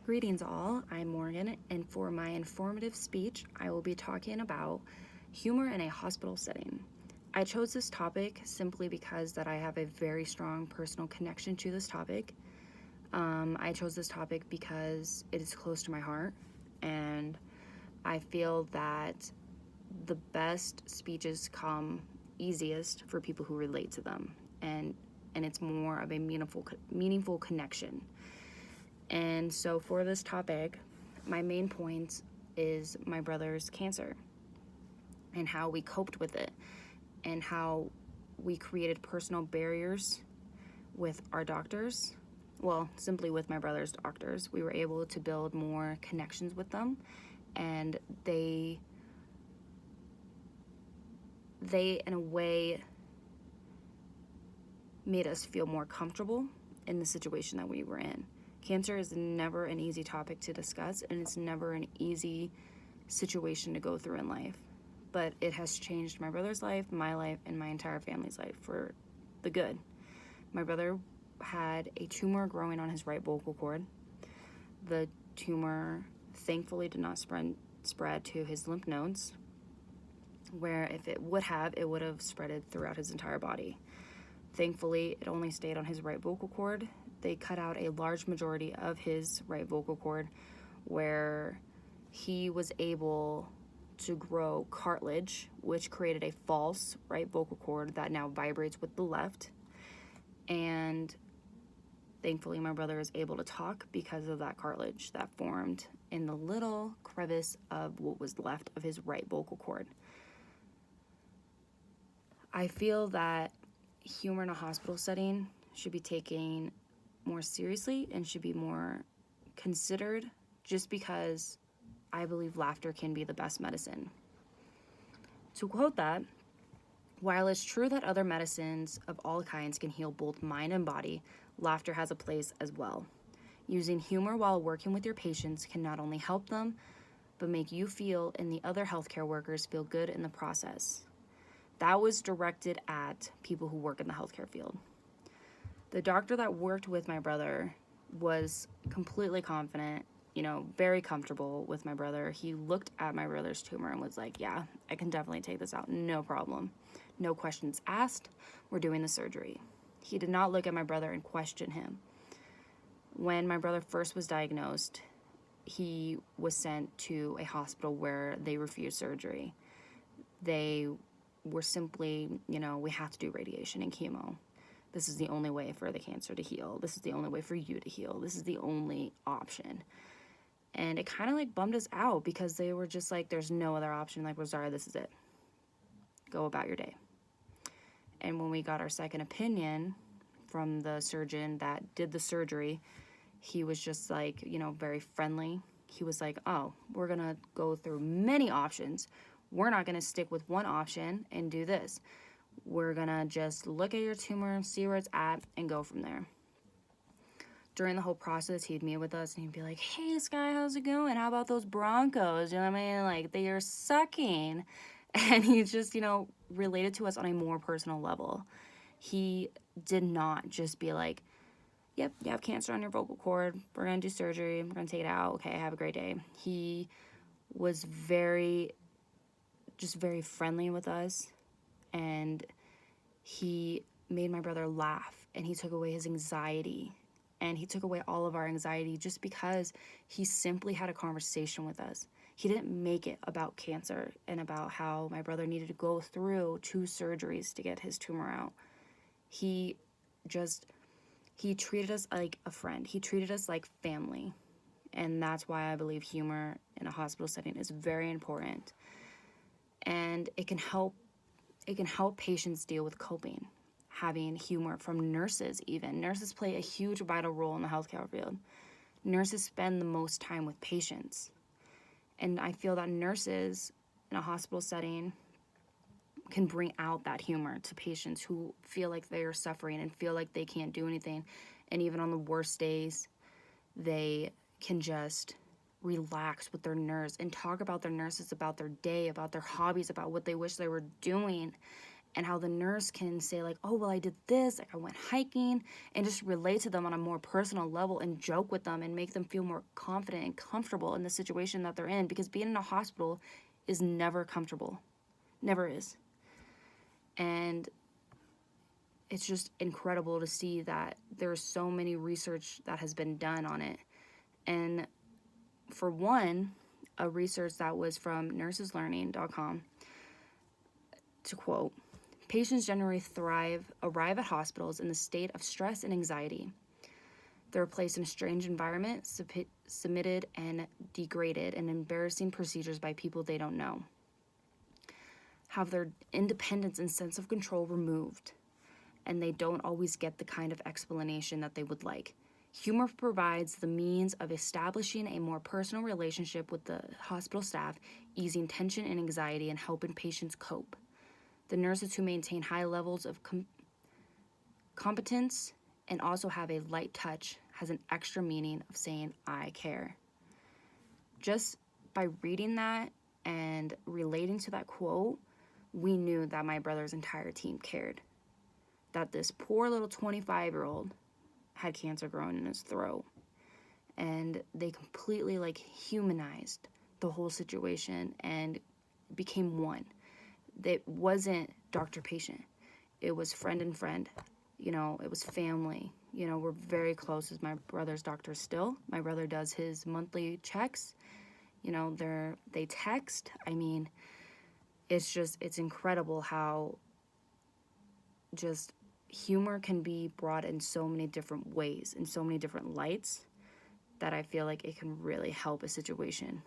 Greetings all, I'm Morgan, and for my informative speech, I will be talking about humor in a hospital setting. I chose this topic simply because that I have a very strong personal connection to this topic. I chose this topic because it is close to my heart, and I feel that the best speeches come easiest for people who relate to them, and it's more of a meaningful connection. And so for this topic, my main point is my brother's cancer and how we coped with it and how we created personal barriers with our doctors. Well, simply with my brother's doctors. We were able to build more connections with them, and they in a way made us feel more comfortable in the situation that we were in. Cancer is never an easy topic to discuss, and it's never an easy situation to go through in life. But it has changed my brother's life, my life, and my entire family's life for the good. My brother had a tumor growing on his right vocal cord. The tumor thankfully did not spread to his lymph nodes, where if it would have spreaded throughout his entire body. Thankfully, it only stayed on his right vocal cord. They cut out a large majority of his right vocal cord, where he was able to grow cartilage, which created a false right vocal cord that now vibrates with the left. And thankfully, my brother is able to talk because of that cartilage that formed in the little crevice of what was left of his right vocal cord. I feel that humor in a hospital setting should be taken more seriously and should be more considered, just because I believe laughter can be the best medicine. To quote that, while it's true that other medicines of all kinds can heal both mind and body, laughter has a place as well. Using humor while working with your patients can not only help them, but make you feel and the other healthcare workers feel good in the process. That was directed at people who work in the healthcare field. The doctor that worked with my brother was completely confident, very comfortable with my brother. He looked at my brother's tumor and was like, yeah, I can definitely take this out, no problem. No questions asked, we're doing the surgery. He did not look at my brother and question him. When my brother first was diagnosed, he was sent to a hospital where they refused surgery. They were simply, we have to do radiation and chemo. This is the only way for the cancer to heal. This is the only way for you to heal. This is the only option. And it kind of bummed us out, because they were just like, there's no other option. Like, Rosaria, this is it. Go about your day. And when we got our second opinion from the surgeon that did the surgery, he was just like, very friendly. He was like, oh, we're going to go through many options. We're not going to stick with one option and do this. We're going to just look at your tumor, see where it's at, and go from there. During the whole process, he'd meet with us and he'd be like, hey, Sky, how's it going? How about those Broncos? You know what I mean? Like, they are sucking. And he just, related to us on a more personal level. He did not just be like, yep, you have cancer on your vocal cord. We're going to do surgery. We're going to take it out. Okay, have a great day. He was very friendly with us. And he made my brother laugh. And he took away his anxiety. And he took away all of our anxiety just because he simply had a conversation with us. He didn't make it about cancer and about how my brother needed to go through 2 surgeries to get his tumor out. He treated us like a friend. He treated us like family. And that's why I believe humor in a hospital setting is very important. And it can help patients deal with coping. Having humor from nurses even. Nurses play a huge vital role in the healthcare field. Nurses spend the most time with patients. And I feel that nurses in a hospital setting can bring out that humor to patients who feel like they are suffering and feel like they can't do anything. And even on the worst days, they can just relax with their nurse and talk about their nurses, about their day, about their hobbies, about what they wish they were doing. and how the nurse can say like, oh, well, I did this, like I went hiking, and just relate to them on a more personal level and joke with them and make them feel more confident and comfortable in the situation that they're in, because being in a hospital is never comfortable. Never is. And it's just incredible to see that there's so many research that has been done on it. And for one, a research that was from nurseslearning.com, to quote, patients generally arrive at hospitals in the state of stress and anxiety. They're placed in a strange environment, submitted and degraded, and embarrassing procedures by people they don't know. Have their independence and sense of control removed, and they don't always get the kind of explanation that they would like. Humor provides the means of establishing a more personal relationship with the hospital staff, easing tension and anxiety, and helping patients cope. The nurses who maintain high levels of competence and also have a light touch has an extra meaning of saying, I care. Just by reading that and relating to that quote, we knew that my brother's entire team cared. That this poor little 25-year-old had cancer growing in his throat. And they completely like humanized the whole situation and became one. It wasn't doctor-patient. It was friend and friend. You know, it was family. You know, we're very close as my brother's doctor still. My brother does his monthly checks. You know, they text. I mean, it's incredible how just humor can be brought in so many different ways, in so many different lights, that I feel like it can really help a situation.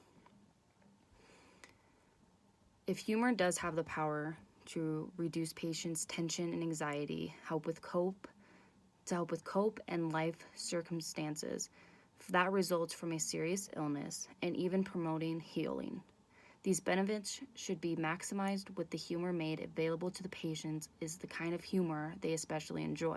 If humor does have the power to reduce patients' tension and anxiety, help with cope and life circumstances that results from a serious illness, and even promoting healing. These benefits should be maximized with the humor made available to the patients is the kind of humor they especially enjoy.